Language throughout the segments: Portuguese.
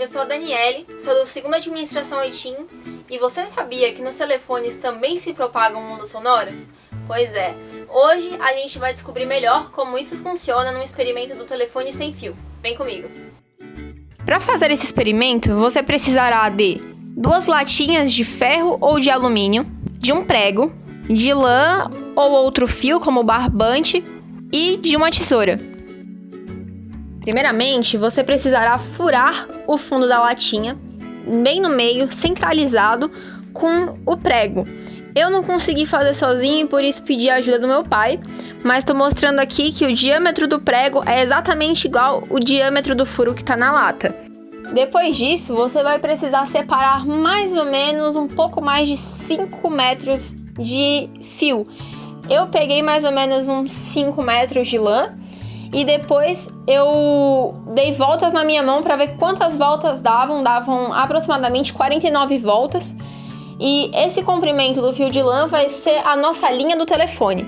eu sou a Daniele, sou do 2º Administração EITIM, e você sabia que nos telefones também se propagam ondas sonoras? Pois é, hoje a gente vai descobrir melhor como isso funciona num experimento do telefone sem fio. Vem comigo! Para fazer esse experimento, você precisará de 2 latinhas de ferro ou de alumínio, de um prego, de lã ou outro fio como barbante e de uma tesoura. Primeiramente, você precisará furar o fundo da latinha, bem no meio, centralizado, com o prego. Eu não consegui fazer sozinho, por isso pedi a ajuda do meu pai, mas estou mostrando aqui que o diâmetro do prego é exatamente igual ao diâmetro do furo que está na lata. Depois disso, você vai precisar separar mais ou menos um pouco mais de 5 metros de fio. Eu peguei mais ou menos uns 5 metros de lã e depois eu dei voltas na minha mão para ver quantas voltas davam. Davam aproximadamente 49 voltas. E esse comprimento do fio de lã vai ser a nossa linha do telefone.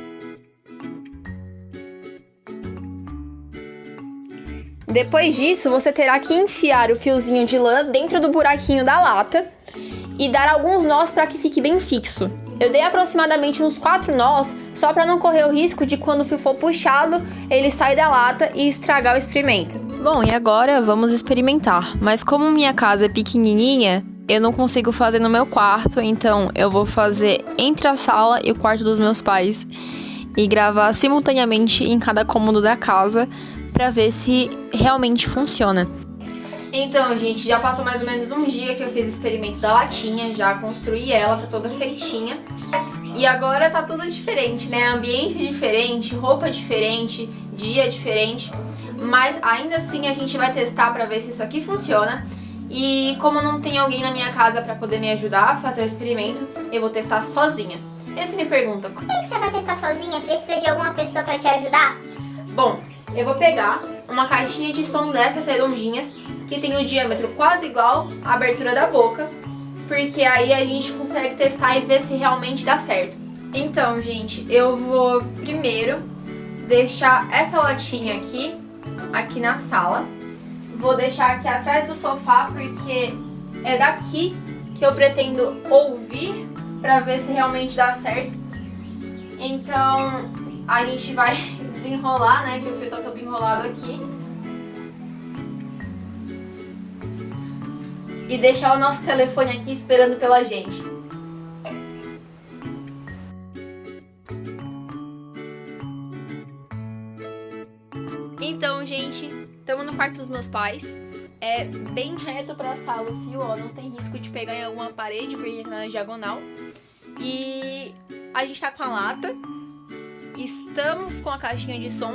Depois disso, você terá que enfiar o fiozinho de lã dentro do buraquinho da lata e dar alguns nós para que fique bem fixo. Eu dei aproximadamente uns 4 nós, só para não correr o risco de quando o fio for puxado, ele sair da lata e estragar o experimento. Bom, e agora vamos experimentar. Mas como minha casa é pequenininha, eu não consigo fazer no meu quarto, então eu vou fazer entre a sala e o quarto dos meus pais e gravar simultaneamente em cada cômodo da casa para ver se realmente funciona. Então, gente, já passou mais ou menos um dia que eu fiz o experimento da latinha, já construí ela, tá toda feitinha. E agora tá tudo diferente, né? Ambiente diferente, roupa diferente, dia diferente. Mas ainda assim a gente vai testar pra ver se isso aqui funciona. E como não tem alguém na minha casa pra poder me ajudar a fazer o experimento, eu vou testar sozinha. E você me pergunta, como é que você vai testar sozinha? Precisa de alguma pessoa pra te ajudar? Bom, eu vou pegar uma caixinha de som dessas redondinhas que tem o diâmetro quase igual à abertura da boca, porque aí a gente consegue testar e ver se realmente dá certo. Então, gente, eu vou primeiro deixar essa latinha aqui na sala. Vou deixar aqui atrás do sofá, porque é daqui que eu pretendo ouvir para ver se realmente dá certo. Então, a gente vai desenrolar, né, que o fio tá todo enrolado aqui. E deixar o nosso telefone aqui esperando pela gente. Então, gente, estamos no quarto dos meus pais. É bem reto pra sala o fio, ó, não tem risco de pegar em alguma parede, porque tá na diagonal. E a gente tá com a lata, estamos com a caixinha de som.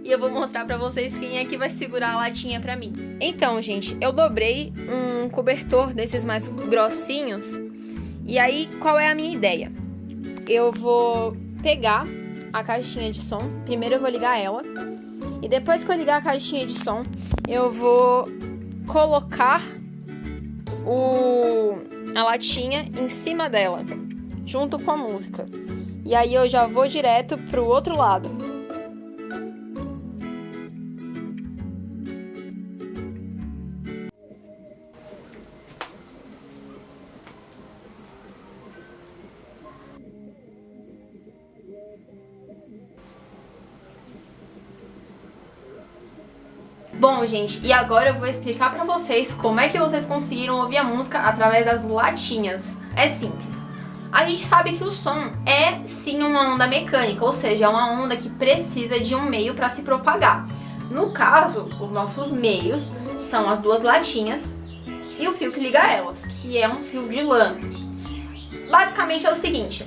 E eu vou mostrar pra vocês quem é que vai segurar a latinha pra mim. Então, gente, eu dobrei um cobertor desses mais grossinhos. E aí, qual é a minha ideia? Eu vou pegar a caixinha de som. Primeiro eu vou ligar ela. E depois que eu ligar a caixinha de som, eu vou colocar a latinha em cima dela, junto com a música. E aí eu já vou direto pro outro lado. Bom, gente, e agora eu vou explicar pra vocês como é que vocês conseguiram ouvir a música através das latinhas. É simples. A gente sabe que o som é sim uma onda mecânica, ou seja, é uma onda que precisa de um meio para se propagar. No caso, os nossos meios são as 2 latinhas e o fio que liga elas, que é um fio de lã. Basicamente é o seguinte,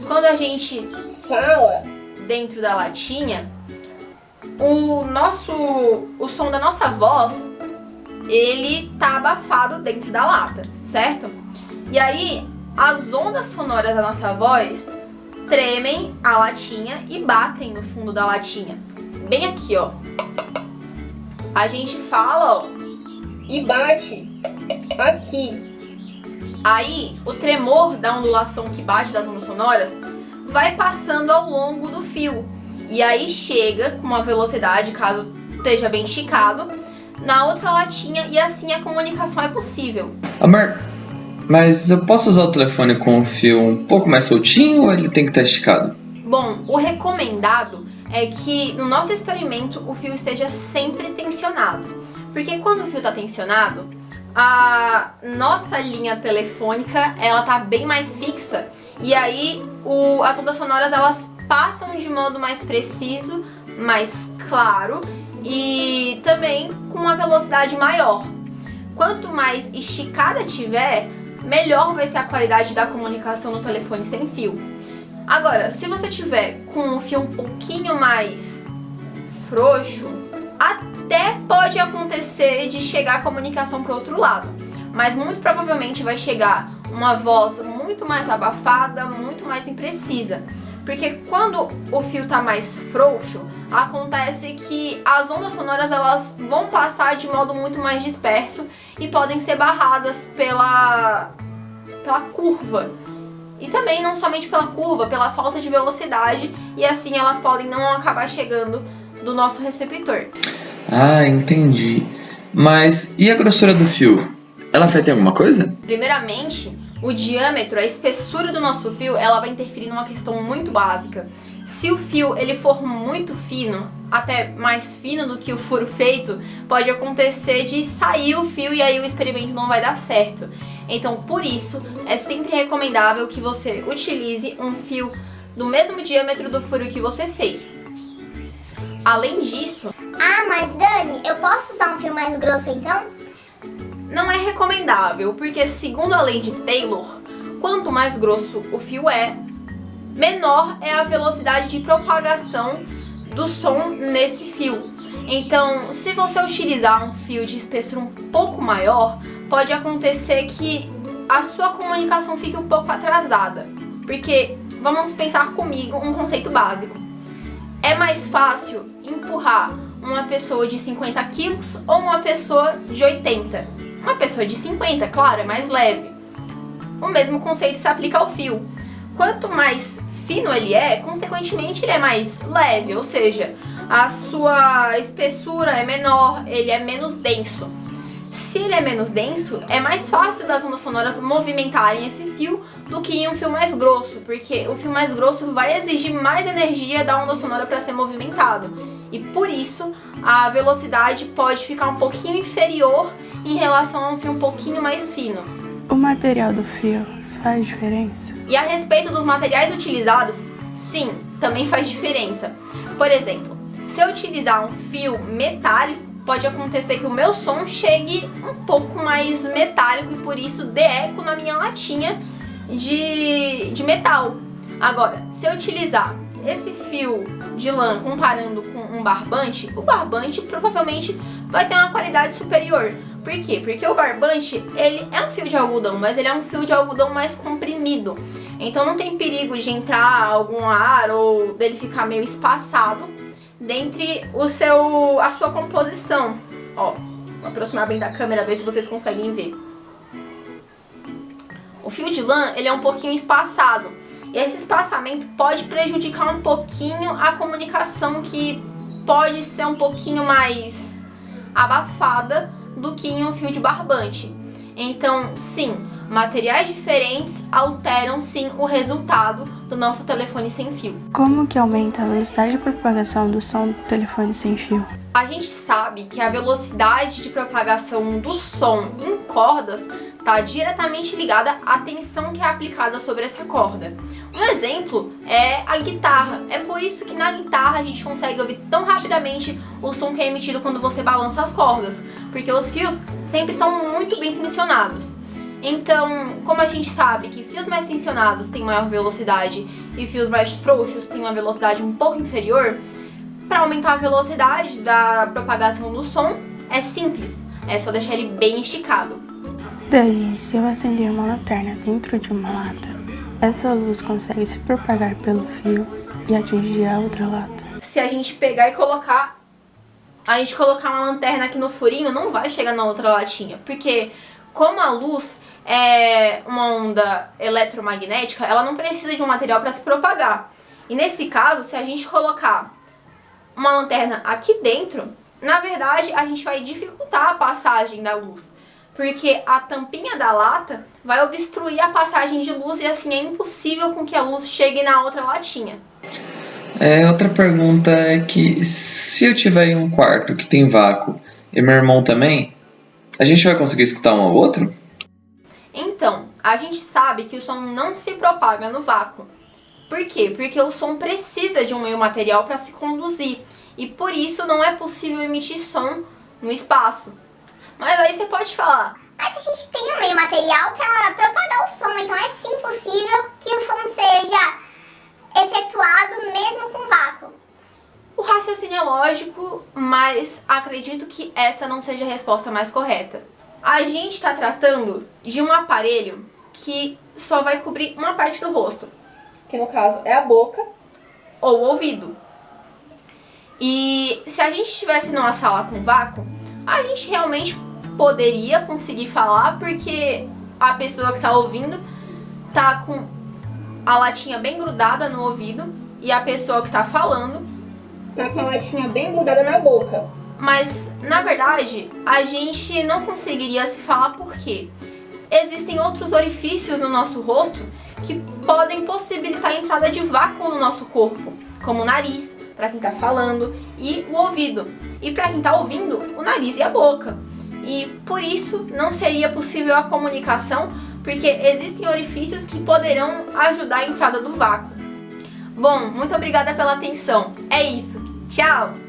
quando a gente fala dentro da latinha, o som da nossa voz, ele tá abafado dentro da lata, certo? E aí, as ondas sonoras da nossa voz tremem a latinha e batem no fundo da latinha. Bem aqui, ó. A gente fala, ó, e bate aqui. Aí, o tremor da ondulação que bate das ondas sonoras vai passando ao longo do fio. E aí chega com uma velocidade, caso esteja bem esticado, na outra latinha e assim a comunicação é possível. Amor, mas eu posso usar o telefone com o fio um pouco mais soltinho ou ele tem que estar esticado? Bom, o recomendado é que no nosso experimento o fio esteja sempre tensionado. Porque quando o fio está tensionado, a nossa linha telefônica ela tá bem mais fixa e aí as ondas sonoras elas passam de modo mais preciso, mais claro e também com uma velocidade maior. Quanto mais esticada tiver, melhor vai ser a qualidade da comunicação no telefone sem fio. Agora, se você tiver com o fio um pouquinho mais frouxo, até pode acontecer de chegar a comunicação para o outro lado, mas muito provavelmente vai chegar uma voz muito mais abafada, muito mais imprecisa. Porque quando o fio tá mais frouxo, acontece que as ondas sonoras elas vão passar de modo muito mais disperso e podem ser barradas pela curva. E também não somente pela curva, pela falta de velocidade, e assim elas podem não acabar chegando do nosso receptor. Ah, entendi. Mas e a grossura do fio? Ela afeta em alguma coisa? Primeiramente, o diâmetro, a espessura do nosso fio, ela vai interferir numa questão muito básica. Se o fio ele for muito fino, até mais fino do que o furo feito, pode acontecer de sair o fio e aí o experimento não vai dar certo. Então, por isso, é sempre recomendável que você utilize um fio do mesmo diâmetro do furo que você fez. Além disso... Ah, mas Dani, eu posso usar um fio mais grosso então? Não é recomendável, porque segundo a lei de Taylor, quanto mais grosso o fio é, menor é a velocidade de propagação do som nesse fio. Então, se você utilizar um fio de espessura um pouco maior, pode acontecer que a sua comunicação fique um pouco atrasada. Porque, vamos pensar comigo um conceito básico. É mais fácil empurrar uma pessoa de 50 quilos ou uma pessoa de 80? Uma pessoa de 50, claro, é mais leve. O mesmo conceito se aplica ao fio. Quanto mais fino ele é, consequentemente ele é mais leve, ou seja, a sua espessura é menor, ele é menos denso. Se ele é menos denso, é mais fácil das ondas sonoras movimentarem esse fio do que em um fio mais grosso, porque o fio mais grosso vai exigir mais energia da onda sonora para ser movimentado. E por isso, a velocidade pode ficar um pouquinho inferior em relação a um fio um pouquinho mais fino. O material do fio faz diferença? E a respeito dos materiais utilizados, sim, também faz diferença. Por exemplo, se eu utilizar um fio metálico, pode acontecer que o meu som chegue um pouco mais metálico e por isso dê eco na minha latinha de metal. Agora, se eu utilizar esse fio de lã comparando com um barbante, o barbante provavelmente vai ter uma qualidade superior. Por quê? Porque o barbante, ele é um fio de algodão, mas ele é um fio de algodão mais comprimido. Então não tem perigo de entrar algum ar ou dele ficar meio espaçado dentre a sua composição. Ó, vou aproximar bem da câmera, ver se vocês conseguem ver. O fio de lã, ele é um pouquinho espaçado. E esse espaçamento pode prejudicar um pouquinho a comunicação, que pode ser um pouquinho mais abafada do que em um fio de barbante. Então, sim, materiais diferentes alteram sim o resultado do nosso telefone sem fio. Como que aumenta a velocidade de propagação do som do telefone sem fio? A gente sabe que a velocidade de propagação do som em cordas está diretamente ligada à tensão que é aplicada sobre essa corda. Um exemplo é a guitarra. É por isso que na guitarra a gente consegue ouvir tão rapidamente o som que é emitido quando você balança as cordas, porque os fios sempre estão muito bem tensionados. Então, como a gente sabe que fios mais tensionados têm maior velocidade e fios mais frouxos têm uma velocidade um pouco inferior, para aumentar a velocidade da propagação do som é simples, é só deixar ele bem esticado. Daí, se eu acender uma lanterna dentro de uma lata, essa luz consegue se propagar pelo fio e atingir a outra lata? Se a gente pegar e colocar uma lanterna aqui no furinho, não vai chegar na outra latinha, porque como a luz é uma onda eletromagnética, ela não precisa de um material para se propagar. E nesse caso, se a gente colocar uma lanterna aqui dentro, na verdade, a gente vai dificultar a passagem da luz, porque a tampinha da lata vai obstruir a passagem de luz e assim é impossível com que a luz chegue na outra latinha. Outra pergunta é que se eu tiver em um quarto que tem vácuo e meu irmão também, a gente vai conseguir escutar um ao outro? Então, a gente sabe que o som não se propaga no vácuo. Por quê? Porque o som precisa de um meio material para se conduzir e por isso não é possível emitir som no espaço. Mas aí você pode falar: mas a gente tem um meio material para propagar o som, então é sim possível que o som seja efetuado mesmo com vácuo. O raciocínio é lógico, mas acredito que essa não seja a resposta mais correta. A gente está tratando de um aparelho que só vai cobrir uma parte do rosto, que no caso é a boca ou o ouvido. E se a gente estivesse numa sala com vácuo, a gente realmente poderia conseguir falar, porque a pessoa que está ouvindo tá com a latinha bem grudada no ouvido e a pessoa que tá falando tá com a latinha bem grudada na boca. Mas, na verdade, a gente não conseguiria se falar porque existem outros orifícios no nosso rosto que podem possibilitar a entrada de vácuo no nosso corpo, como o nariz, para quem tá falando, e o ouvido. E para quem tá ouvindo, o nariz e a boca. E por isso não seria possível a comunicação, porque existem orifícios que poderão ajudar a entrada do vácuo. Bom, muito obrigada pela atenção. É isso. Tchau!